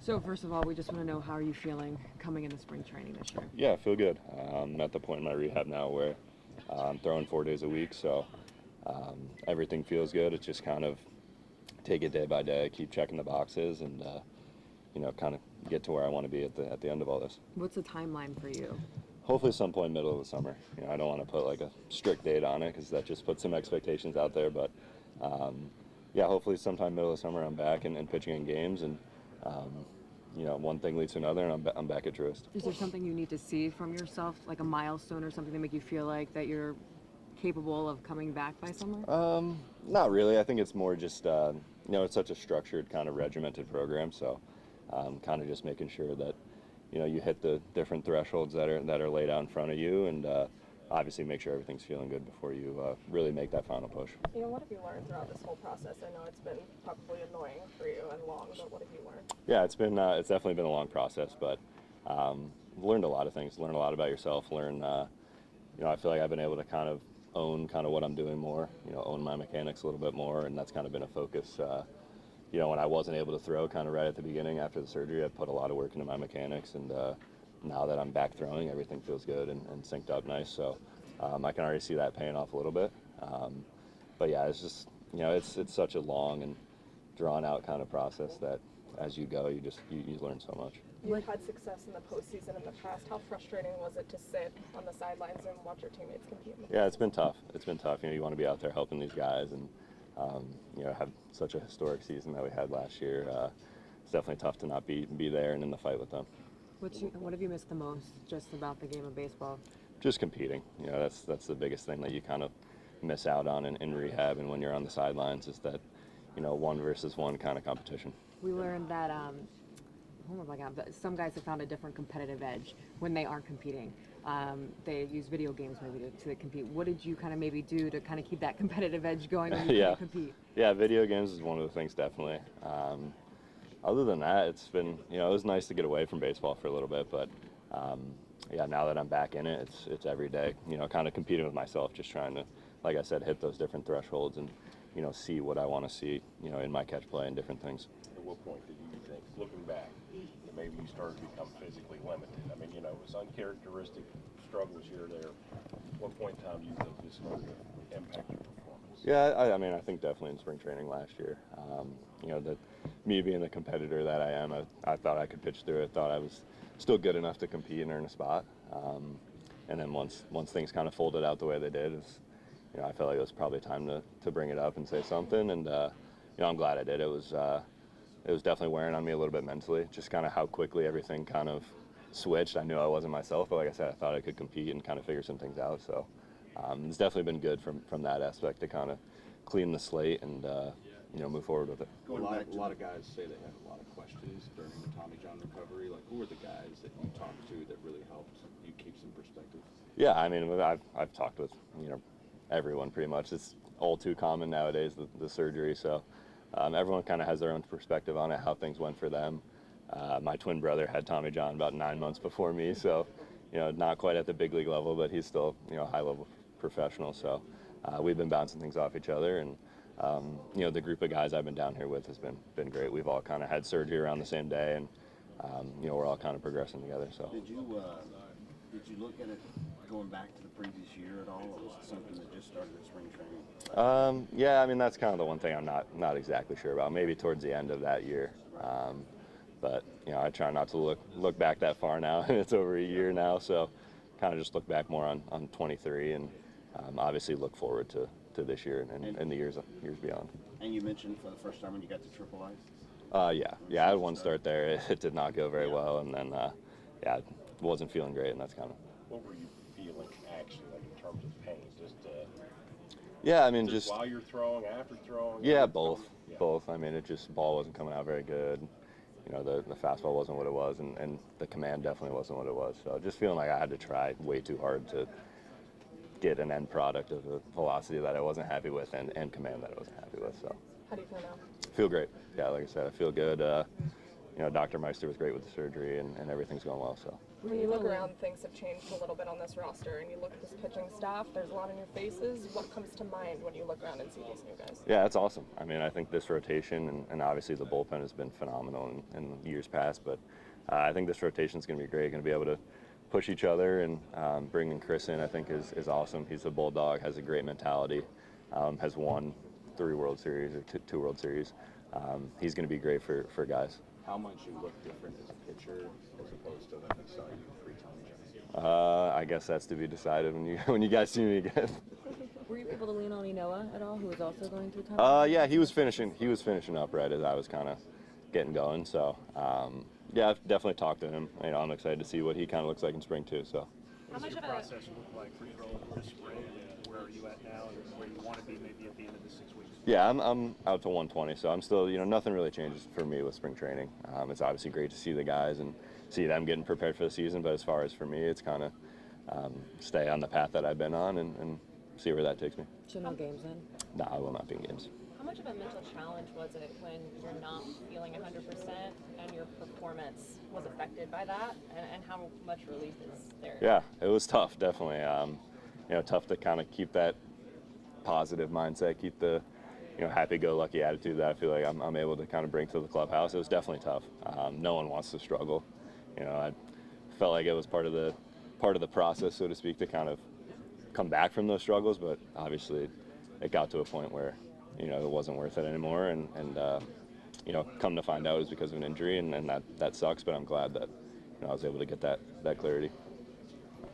So first of all, we just want to know, how are you feeling coming into spring training this year? Yeah, I feel good. I'm at the point in my rehab now where I'm throwing 4 days a week, so everything feels good. It's just kind of take it day by day, keep checking the boxes, and kind of get to where I want to be at the end of all this. What's the timeline for you? Hopefully, some point middle of the summer. I don't want to put like a strict date on it because that just puts some expectations out there. But yeah, hopefully sometime middle of the summer I'm back and pitching in games, and one thing leads to another, and I'm back at Truist. Is there something you need to see from yourself, like a milestone or something to make you feel like that you're capable of coming back by summer? Not really. I think it's more just it's such a structured kind of regimented program, so kind of just making sure that you hit the different thresholds that are laid out in front of you, and obviously make sure everything's feeling good before you really make that final push. What have you learned throughout this whole process? I know it's been probably annoying for you and long, but what have you learned? Yeah, it's definitely been a long process, but learned a lot of things. Learned a lot about yourself. I feel like I've been able to kind of own what I'm doing more. Own my mechanics a little bit more, and that's kind of been a focus. When I wasn't able to throw kind of right at the beginning after the surgery, I put a lot of work into my mechanics, and now that I'm back throwing, everything feels good and synced up nice. So I can already see that paying off a little bit. But yeah, it's just, it's such a long and drawn out kind of process that as you go, you learn so much. You've had success in the postseason in the past. How frustrating was it to sit on the sidelines and watch your teammates compete? Yeah, it's been tough. It's been tough. You want to be out there helping these guys, and have such a historic season that we had last year. It's definitely tough to not be there and in the fight with them. What have you missed the most just about the game of baseball? Just competing. That's the biggest thing that you kind of miss out on in rehab, and when you're on the sidelines, is that one versus one kind of competition. We learned that oh my God, some guys have found a different competitive edge when they aren't competing. They use video games maybe to compete. What did you kind of maybe do to kind of keep that competitive edge going when you compete? Yeah, video games is one of the things, definitely. Other than that, it's been, it was nice to get away from baseball for a little bit, but yeah, now that I'm back in it, it's every day, kind of competing with myself, just trying to, like I said, hit those different thresholds and, see what I want to see, in my catch play and different things. At what point did you think, looking back, that maybe you started to become physically limited? I mean, it was uncharacteristic struggles here or there. At what point in time do you think this started to impact your performance? Yeah, I think definitely in spring training last year. That me being the competitor that I am, I thought I could pitch through it. Thought I was still good enough to compete and earn a spot. And then once things kind of folded out the way they did, I felt like it was probably time to bring it up and say something. And I'm glad I did. It was definitely wearing on me a little bit mentally. Just kind of how quickly everything kind of switched. I knew I wasn't myself, but like I said, I thought I could compete and kind of figure some things out. So it's definitely been good from that aspect to kind of clean the slate and move forward with it. A lot of guys say they had a lot of questions during the Tommy John recovery. Like, who are the guys that you talked to that really helped you keep some perspective? Yeah, I mean, I've talked with everyone pretty much. It's all too common nowadays, the surgery. So everyone kind of has their own perspective on it, how things went for them. My twin brother had Tommy John about 9 months before me, so not quite at the big league level, but he's still a high level professional. So we've been bouncing things off each other, and the group of guys I've been down here with has been great. We've all kind of had surgery around the same day, and we're all kind of progressing together. So did you look at it going back to the previous year at all, or was it something that just started at spring training? Yeah, I mean, that's kind of the one thing I'm not exactly sure about. Maybe towards the end of that year. But I try not to look back that far now, and it's over a year now, so kind of just look back more on 23, and obviously look forward to this year and the years beyond. And you mentioned for the first time when you got to Triple A? Yeah, I had one start there. It did not go very well, and then I wasn't feeling great, and that's kind of. What were you feeling actually, like in terms of pain? Yeah, I mean, just while you're throwing, after throwing. Yeah, both. I mean, it just ball wasn't coming out very good. The fastball wasn't what it was, and the command definitely wasn't what it was. So just feeling like I had to try way too hard to get an end product of a velocity that I wasn't happy with and command that I wasn't happy with. So How do you feel now? feel great. Yeah, like I said, I feel good. Dr. Meister was great with the surgery, and everything's going well. So. When you look around, things have changed a little bit on this roster, and you look at this pitching staff, there's a lot of new faces. What comes to mind when you look around and see these new guys? Yeah, that's awesome. I mean, I think this rotation, and obviously the bullpen has been phenomenal in years past, but I think this rotation is going to be great. Going to be able to push each other, and bringing Chris in, I think, is awesome. He's a bulldog, has a great mentality, has won 3 World Series or 2 World Series. He's going to be great for guys. How much you look different as a pitcher as opposed to when we saw you pre-Tommy John? I guess that's to be decided when you guys see me again. Were you able to lean on Inoa at all, who was also going through time? Yeah, he was finishing up right as I was kind of getting going. So yeah, I've definitely talked to him. I'm excited to see what he kind of looks like in spring too. So. How much of a process look like for you this spring? Where are you at now, and where you want to be maybe at the end of the 6 weeks? Yeah, I'm out to 120, so I'm still, nothing really changes for me with spring training. It's obviously great to see the guys and see them getting prepared for the season, but as far as for me, it's kind of stay on the path that I've been on and see where that takes me. So no games then? No, I will not be in games. How much of a mental challenge was it when you're not feeling 100% and your performance was affected by that? And how much relief is there? Yeah, it was tough, definitely. Tough to kind of keep that positive mindset, keep the happy-go-lucky attitude that I feel like I'm able to kind of bring to the clubhouse. It was definitely tough. No one wants to struggle. I felt like it was part of the process, so to speak, to kind of come back from those struggles. But obviously, it got to a point where it wasn't worth it anymore, and come to find out it was because of an injury, and that sucks. But I'm glad that I was able to get that clarity.